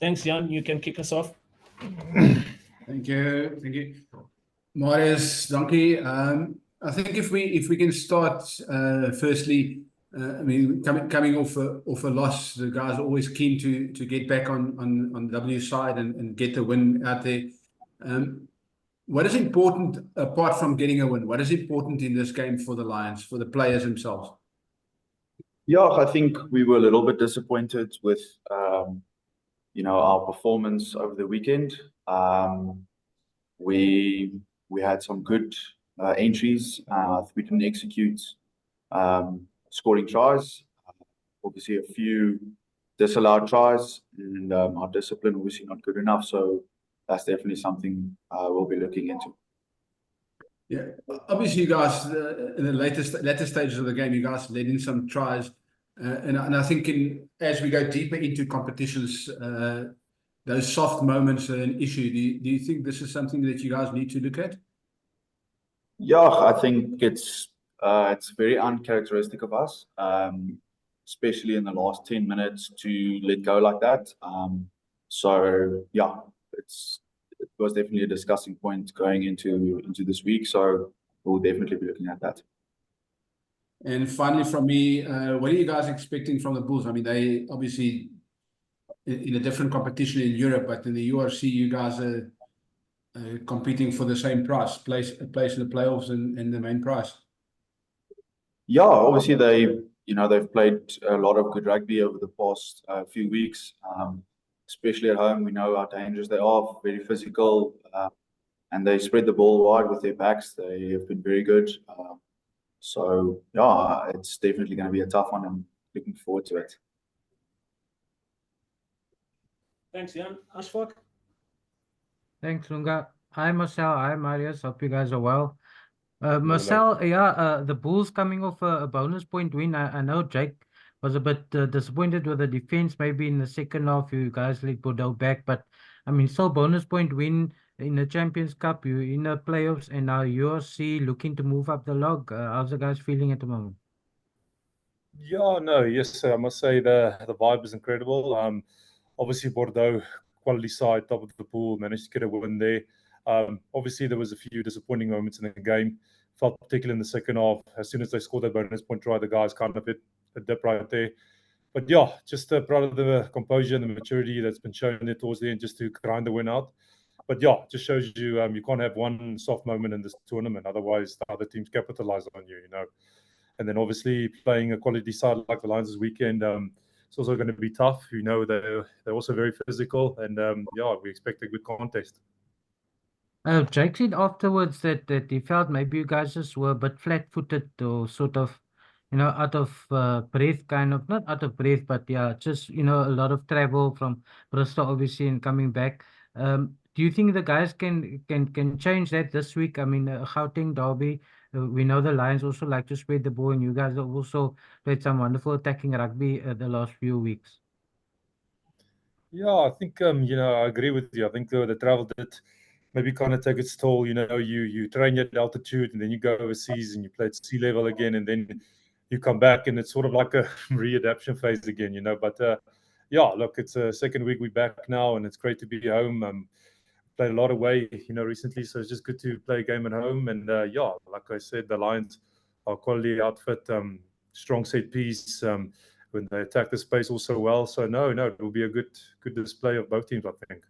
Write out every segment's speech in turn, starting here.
Thanks, Jan. You can kick us off. Thank you. Marius, donkey. I think if we can start firstly, I mean, coming off a loss, the guys are always keen to get back on the W side and get the win out there. What is important apart from getting a win? What is important in this game for the Lions, for the players themselves? Yeah, I think we were a little bit disappointed with our performance over the weekend. We had some good entries. We didn't execute scoring tries. Obviously, a few disallowed tries, and our discipline obviously not good enough. So that's definitely something we'll be looking into. Yeah, obviously, you guys in the later stages of the game, you guys led in some tries, and I think as we go deeper into competitions, those soft moments are an issue. Do you think this is something that you guys need to look at? Yeah, I think it's very uncharacteristic of us, especially in the last 10 minutes to let go like that. So yeah, it was definitely a discussing point going into this week. So we'll definitely be looking at that. And finally, from me, what are you guys expecting from the Bulls? I mean, they obviously in a different competition in Europe, but in the URC, you guys are competing for the same place in the playoffs and the main prize. Yeah, obviously they've played a lot of good rugby over the past few weeks, especially at home. We know how dangerous they are, very physical, and they spread the ball wide with their backs. They have been very good. So yeah, it's definitely going to be a tough one. I'm looking forward to it. Thanks, Jan. Ashfaq? Thanks, Lunga. Hi, Marcell. Hi, Marius. Hope you guys are well. Marcell, the Bulls coming off a bonus point win. I know Jake was a bit disappointed with the defense. Maybe in the second half, you guys let Bordeaux back. But, I mean, still bonus point win in the Champions Cup. You're in the playoffs, and now URC looking to move up the log. How's the guys feeling at the moment? Yeah, no, yes, I must say the vibe is incredible. Obviously, Bordeaux, quality side, top of the pool, managed to get a win there. Obviously, there was a few disappointing moments in the game. Felt particularly in the second half. As soon as they scored that bonus point try, the guys kind of hit a dip right there. But yeah, just proud of the composure and the maturity that's been shown there towards the end, just to grind the win out. But yeah, just shows you you can't have one soft moment in this tournament. Otherwise, the other teams capitalize on you, And then obviously playing a quality side like the Lions this weekend, it's also going to be tough. They're also very physical, and yeah, we expect a good contest. Jake said afterwards that he felt maybe you guys just were a bit flat-footed or sort of, out of breath, kind of, not out of breath, but yeah, just, a lot of travel from Bristol, obviously, and coming back. Do you think the guys can change that this week? I mean, Gauteng derby, we know the Lions also like to spread the ball, and you guys have also played some wonderful attacking rugby the last few weeks. Yeah, I think I agree with you. I think the travel did maybe kind of take its toll. You train at altitude, and then you go overseas and you play at sea level again, and then you come back, and it's sort of like a readaptation phase again. But yeah, look, it's a second week we're back now, and it's great to be home. Played a lot away, recently, so it's just good to play a game at home. And yeah, like I said, the Lions are quality outfit, strong set piece. When they attack the space also well. So no, it will be a good display of both teams, I think.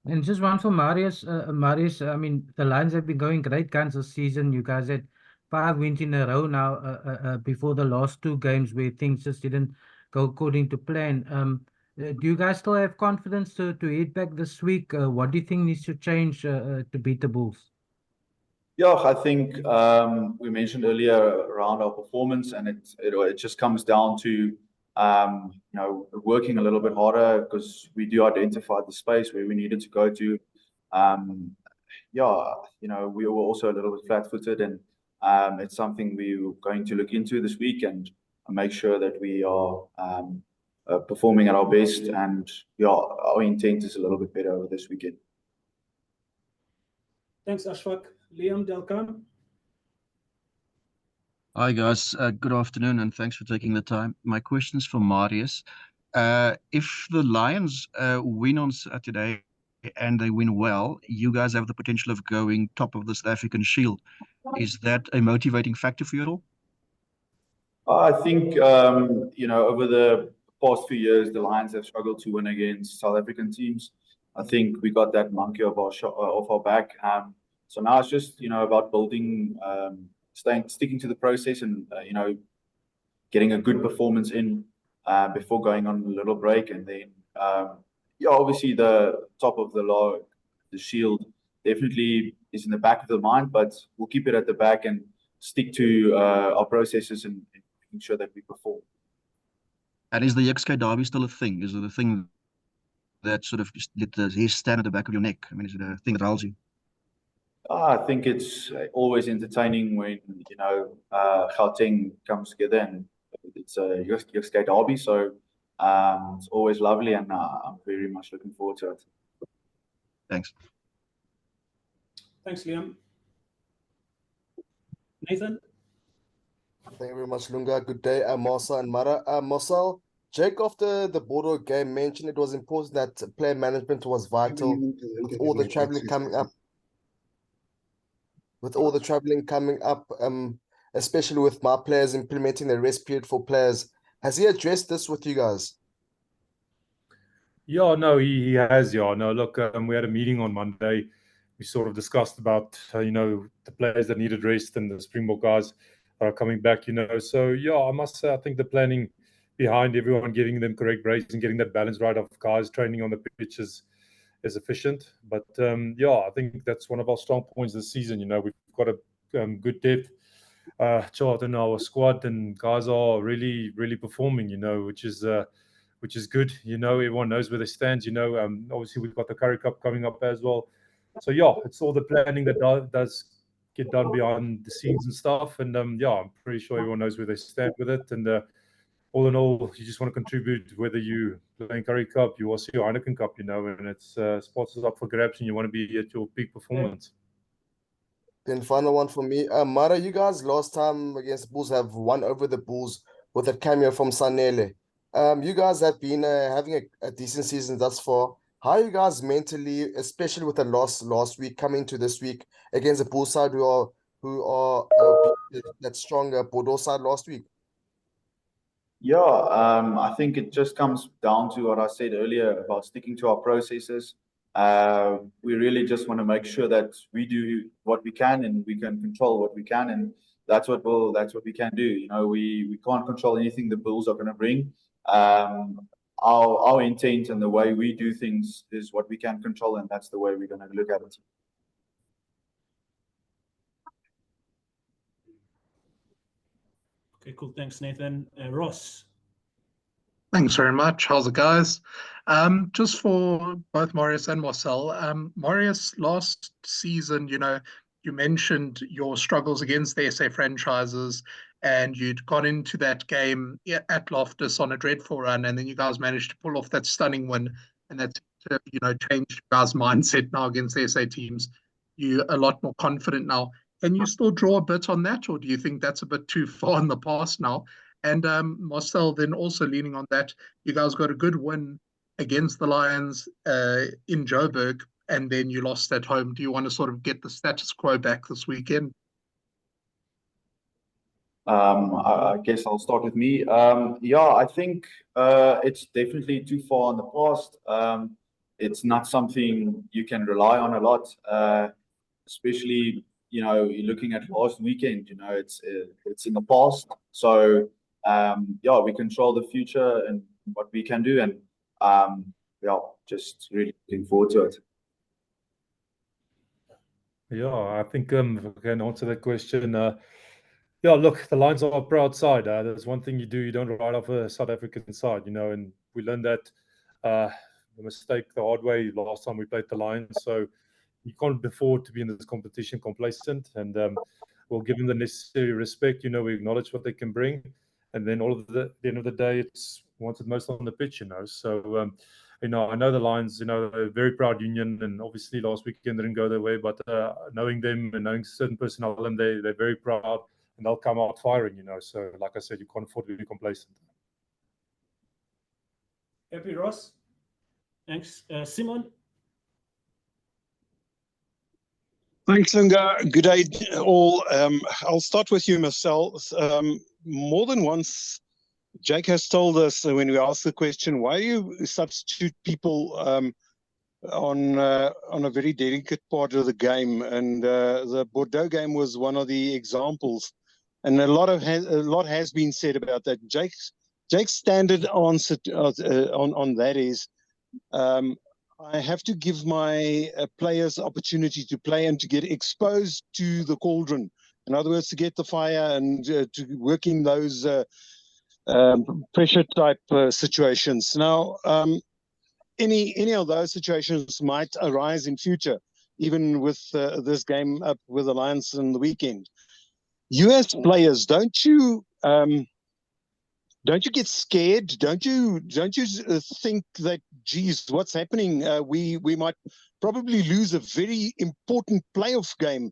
And just one for Marius. Marius, I mean, the Lions have been going great guns this season. You guys had 5 wins in a row now before the last 2 games where things just didn't go according to plan. Do you guys still have confidence to head back this week? What do you think needs to change to beat the Bulls? Yeah, I think we mentioned earlier around our performance, and it just comes down to working a little bit harder, because we do identify the space where we needed to go to. We were also a little bit flat-footed, and it's something we're going to look into this week and make sure that we are performing at our best. And yeah, our intent is a little bit better over this weekend. Thanks, Ashfaq. Liam Delcan. Hi guys, good afternoon, and thanks for taking the time. My question is for Marius. If the Lions win on Saturday and they win well, you guys have the potential of going top of the South African Shield. Is that a motivating factor for you at all? I think, over the past few years, the Lions have struggled to win against South African teams. I think we got that monkey off our back. So now it's just, about building, sticking to the process and, getting a good performance in before going on a little break. And then, obviously the top of the log, the Shield, definitely is in the back of the mind, but we'll keep it at the back and stick to our processes and making sure that we perform. And is the URC derby still a thing? Is it a thing that sort of just let the hair stand at the back of your neck? I mean, is it a thing that riles you? I think it's always entertaining when, Gauteng comes together and it's a URC derby. So it's always lovely and I'm very much looking forward to it. Thanks. Thanks, Liam. Nathan? Thank you very much, Lunga. Good day, Marcell and Mara. Marcell, Jake after the Bordeaux game mentioned it was important that player management was vital with all the traveling coming up. With all the traveling coming up, especially with my players implementing the rest period for players. Has he addressed this with you guys? Yeah, no, he has. Yeah, no, look, we had a meeting on Monday. We sort of discussed about, the players that needed rest and the Springbok guys are coming back, So, yeah, I must say, I think the planning behind everyone giving them correct breaks and getting that balance right of guys training on the pitch is efficient. But, I think that's one of our strong points this season. We've got a good depth chart in our squad and guys are really, really performing, which is good. Everyone knows where they stand. Obviously we've got the Currie Cup coming up as well. So yeah, it's all the planning that does get done behind the scenes and stuff. And I'm pretty sure everyone knows where they stand with it. And all in all, you just want to contribute, whether you playing Currie Cup, you also your Heineken Cup, and it's spots is up for grabs, and you want to be at your peak performance. Then final one for me. Mara, you guys last time against the Bulls have won over the Bulls with a cameo from Sanele. You guys have been having a decent season thus far. How are you guys mentally, especially with the loss last week, coming to this week against the Bulls side who are that stronger Bordeaux side last week? Yeah, I think it just comes down to what I said earlier about sticking to our processes. We really just want to make sure that we do what we can and we can control what we can, and that's what we can do. We can't control anything the Bulls are going to bring. Our intent and the way we do things is what we can control, and that's the way we're going to look at it. Okay, cool. Thanks, Nathan. Ross? Thanks very much. How's it, guys? Just for both Marius and Marcell. Marius, last season, you mentioned your struggles against the SA franchises, and you'd got into that game at Loftus on a dreadful run, and then you guys managed to pull off that stunning win, and that's changed you guys' mindset now against the SA teams. You're a lot more confident now. Can you still draw a bit on that, or do you think that's a bit too far in the past now? And Marcell, then also leaning on that, you guys got a good win against the Lions in Joburg, and then you lost at home. Do you want to sort of get the status quo back this weekend? I guess I'll start with me. I think it's definitely too far in the past. It's not something you can rely on a lot, especially looking at last weekend. It's in the past. So we control the future and what we can do, and just really looking forward to it. Yeah, I think if I can answer that question. Look, the Lions are a proud side. There's one thing you do, you don't write off a South African side, and we learned that the mistake the hard way last time we played the Lions. So you can't afford to be in this competition complacent, and we'll give them the necessary respect. We acknowledge what they can bring, and then at the end of the day, it's wanted most on the pitch. So I know the Lions. They're a very proud union, and obviously last weekend didn't go their way. But knowing them and knowing certain personnel, and they're very proud, and they'll come out firing. So like I said, you can't afford to be complacent. Happy, Ross? Thanks. Simon? Thanks, Lunga. Good day, all. I'll start with you, Marcell. More than once, Jake has told us when we asked the question, why do you substitute people on a very delicate part of the game? And the Bordeaux game was one of the examples. And a lot has been said about that. Jake's standard answer on that is, I have to give my players opportunity to play and to get exposed to the cauldron. In other words, to get the fire and to work in those pressure type situations. Now, any of those situations might arise in future, even with this game up with the Lions on the weekend. You as players, don't you get scared? Don't you think that, geez, what's happening? We might probably lose a very important playoff game,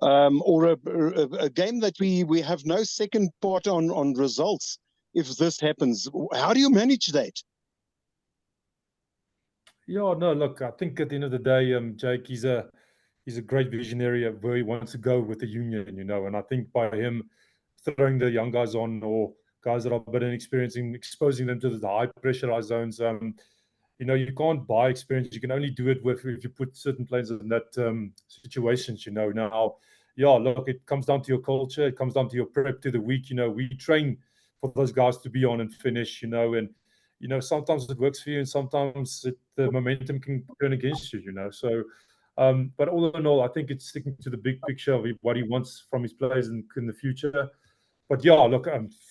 or a game that we have no second part on results if this happens. How do you manage that? Yeah, no, look, I think at the end of the day, Jake, he's a great visionary of where he wants to go with the union, and I think by him throwing the young guys on, or guys that are a bit inexperienced, exposing them to the high pressurized zones, you can't buy experience. You can only do it if you put certain players in that situations, Now, yeah, look, it comes down to your culture. It comes down to your prep to the week. We train for those guys to be on and finish, and sometimes it works for you, and sometimes the momentum can turn against you, So, but all in all, I think it's sticking to the big picture of what he wants from his players in the future. But yeah, look,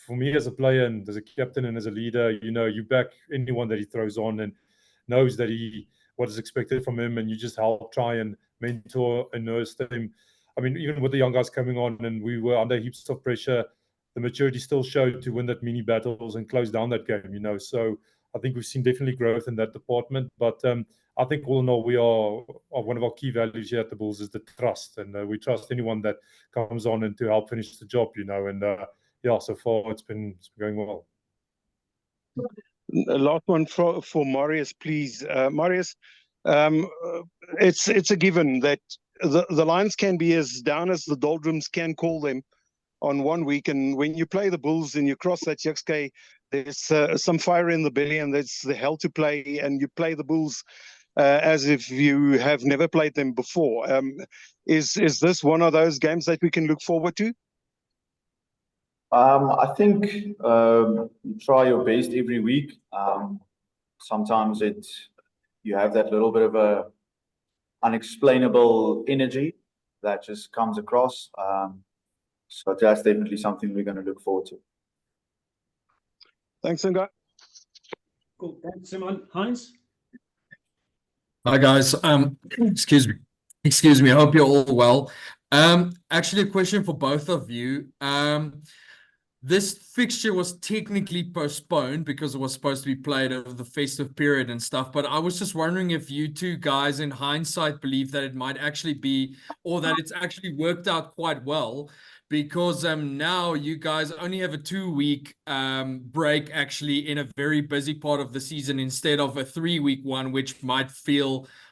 for me as a player and as a captain and as a leader, you back anyone that he throws on and knows that what is expected from him, and you just help try and mentor and nurse them. I mean, even with the young guys coming on and we were under heaps of pressure, the maturity still showed to win that mini battles and close down that game, So I think we've seen definitely growth in that department. But I think all in all, we are one of our key values here at the Bulls is the trust, and we trust anyone that comes on and to help finish the job, And yeah, so far it's been going well. A last one for Marius, please. Marius, it's a given that the Lions can be as down as the doldrums can call them on one week, and when you play the Bulls and you cross that 6K, there's some fire in the belly, and there's the hell to play, and you play the Bulls as if you have never played them before. Is this one of those games that we can look forward to? I think try your best every week. Sometimes you have that little bit of a unexplainable energy that just comes across. So that's definitely something we're going to look forward to. Thanks, Inga. Cool. Thanks, Simon. Heinz? Hi, guys. Excuse me. I hope you're all well. Actually, a question for both of you. This fixture was technically postponed because it was supposed to be played over the festive period and stuff. But I was just wondering if you two guys, in hindsight, believe that it might actually be, or that it's actually worked out quite well. Because now you guys only have a 2-week break actually in a very busy part of the season instead of a 3-week one, which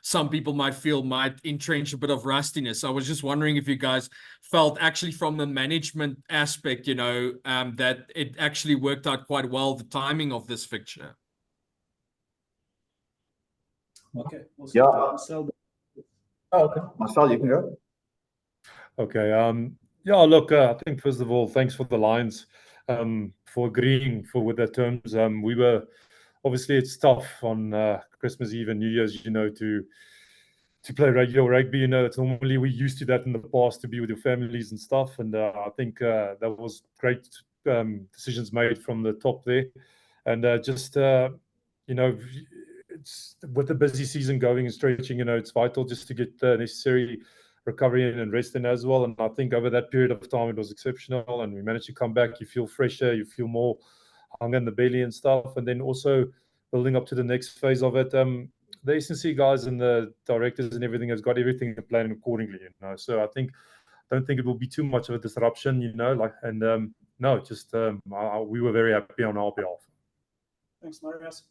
some people might feel might entrench a bit of rustiness. I was just wondering if you guys felt actually from the management aspect, that it actually worked out quite well, the timing of this fixture. Okay. We'll Yeah. Marcell. Oh, okay. Marcell, you can go. Okay. Yeah, look, I think first of all, thanks for the Lions for agreeing with their terms. We were obviously it's tough on Christmas Eve and New Year's, to play regular rugby. It's normally we're used to that in the past to be with your families and stuff. And I think that was great decisions made from the top there. And just it's with the busy season going and stretching, it's vital just to get the necessary recovery in and rest in as well. And I think over that period of time, it was exceptional. And we managed to come back. You feel fresher. You feel more hunger in the belly and stuff. And then also building up to the next phase of it. The SNC guys and the directors and everything has got everything planned accordingly, So I don't think it will be too much of a disruption, no, just we were very happy on our behalf. Thanks, Marius.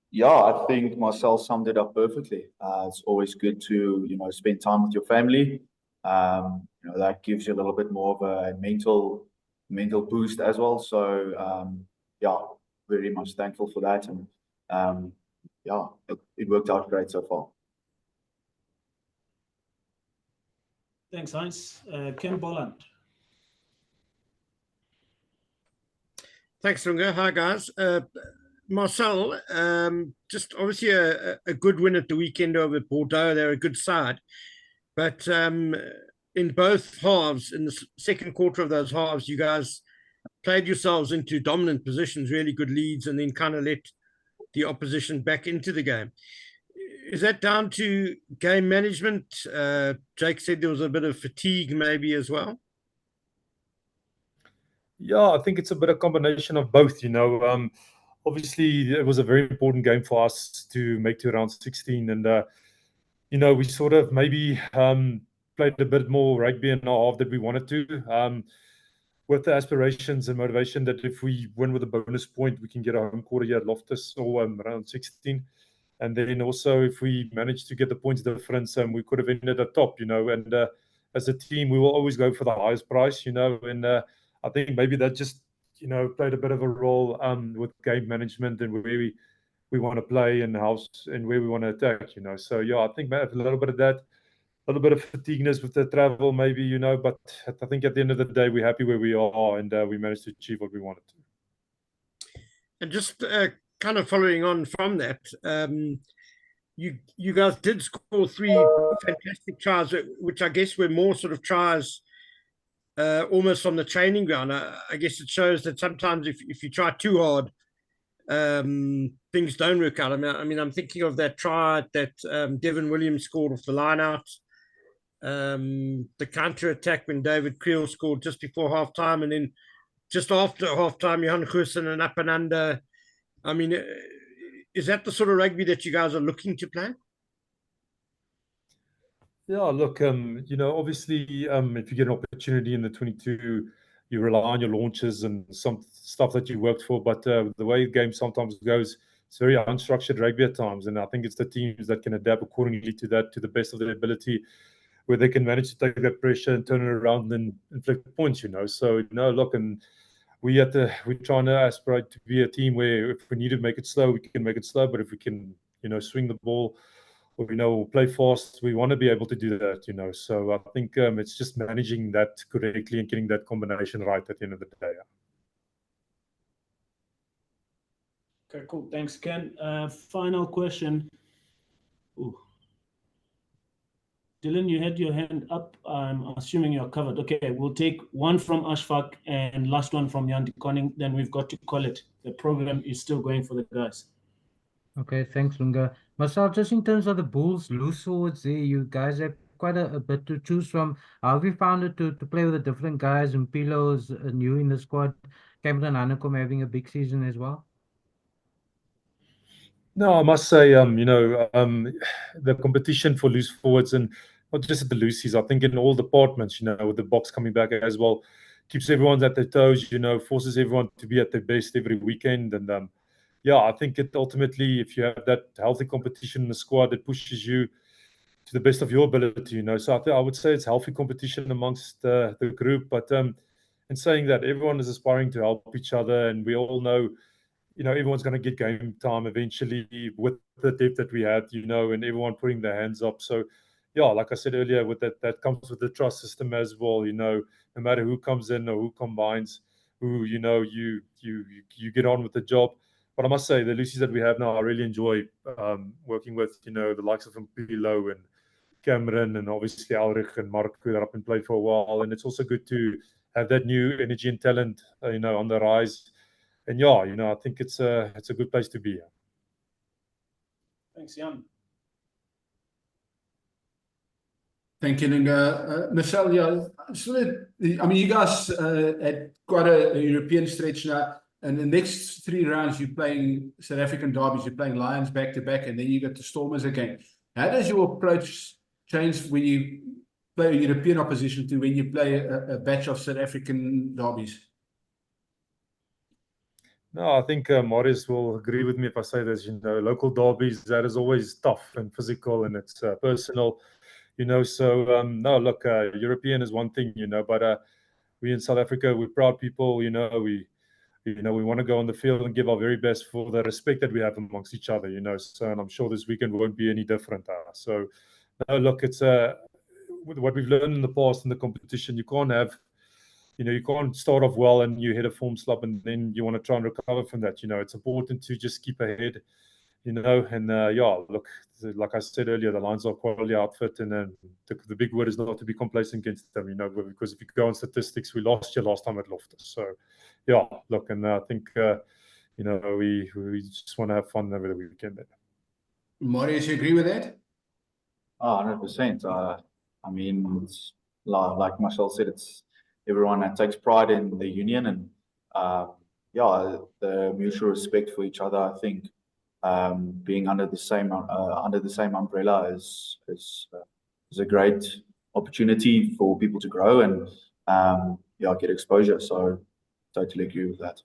Yeah, I think Marcell summed it up perfectly. It's always good to, spend time with your family. That gives you a little bit more of a mental boost as well. So, yeah, very much thankful for that. And, yeah, it worked out great so far. Thanks, Heinz. Ken Bolland. Thanks, Lunga. Hi, guys. Marcell, just obviously a good win at the weekend over Bordeaux. They're a good side. But in both halves, in the second quarter of those halves, you guys played yourselves into dominant positions, really good leads, and then kind of let the opposition back into the game. Is that down to game management? Jake said there was a bit of fatigue maybe as well. Yeah, I think it's a bit of combination of both, Obviously, it was a very important game for us to make to round 16. And, we sort of maybe played a bit more rugby in our half that we wanted to, with the aspirations and motivation that if we win with a bonus point, we can get a home quarter here at Loftus or round 16. And then also, if we manage to get the points difference, we could have ended at top, And as a team, we will always go for the highest price, And I think maybe that just, played a bit of a role with game management and where we want to play and and where we want to attack, So yeah, I think a little bit of that, a little bit of fatigueness with the travel, maybe, But I think at the end of the day, we're happy where we are and we managed to achieve what we wanted to. And just kind of following on from that, you guys did score 3 fantastic tries, which I guess were more sort of tries almost on the training ground. I guess it shows that sometimes if you try too hard, things don't work out. I mean, I'm thinking of that try that Devin Williams scored off the line out, the counter attack when David Creel scored just before half time, and then just after half time, Johan Goosen and up and under. I mean, is that the sort of rugby that you guys are looking to play? Yeah, look, obviously, if you get an opportunity in the 22, you rely on your launches and some stuff that you worked for. But the way the game sometimes goes, it's very unstructured rugby at times. And I think it's the teams that can adapt accordingly to that, to the best of their ability, where they can manage to take that pressure and turn it around and inflict points, So, look, and we're trying to aspirate to be a team where if we need to make it slow, we can make it slow. But if we can, swing the ball, or play fast, we want to be able to do that, So I think it's just managing that correctly and getting that combination right at the end of the day. Okay, cool. Thanks, Ken. Final question. Ooh. Dylan, you had your hand up. I'm assuming you're covered. Okay, we'll take one from Ashfaq and last one from Jan de Koning. Then we've got to call it. The program is still going for the guys. Okay, thanks, Lunga. Marcell, just in terms of the Bulls loose forwards there, you guys have quite a bit to choose from. How have you found it to play with the different guys? And Pilo's new in the squad, Cameron Hanekom having a big season as well? No, I must say, the competition for loose forwards, and not just at the loosies, I think in all departments, with the box coming back as well, keeps everyone at their toes, forces everyone to be at their best every weekend. And yeah, I think it ultimately, if you have that healthy competition in the squad, it pushes you to the best of your ability, So I would say it's healthy competition amongst the group. But in saying that, everyone is aspiring to help each other, and we all know, everyone's going to get game time eventually with the depth that we had, and everyone putting their hands up. So, yeah, like I said earlier, with that comes with the trust system as well. No matter who comes in or who combines, who you get on with the job. But I must say, the Lucies that we have now, I really enjoy working with, the likes of Louw and Cameron, and obviously Ulrich and Mark, who have been played for a while. And it's also good to have that new energy and talent, on the rise. And yeah, I think it's a good place to be. Thanks, Jan. Thank you, Lunga. Marcell, yeah, I mean, you guys had quite a European stretch now. And the next 3 rounds, you're playing South African derbies, you're playing Lions back to back, and then you get the Stormers again. How does your approach change when you play a European opposition to when you play a batch of South African derbies? No, I think Marius will agree with me if I say this. Local derbies, that is always tough and physical, and it's personal. So no, look, European is one thing, but we in South Africa, we're proud people. We want to go on the field and give our very best for the respect that we have amongst each other. So, and I'm sure this weekend won't be any different. So, no, look, it's what we've learned in the past in the competition. You can't have. You can't start off well and you hit a form slump and then you want to try and recover from that. It's important to just keep ahead, and look, like I said earlier, the Lions are a quality outfit, and then the big word is not to be complacent against them, because if you go on statistics, we lost you last time at Loftus. So, yeah, look, and I think, we just want to have fun over the weekend. Marius, you agree with that? 100%. I mean, it's like Marcell said, it's everyone that takes pride in the union, and the mutual respect for each other. I think being under the same umbrella is a great opportunity for people to grow and get exposure. So totally agree with that.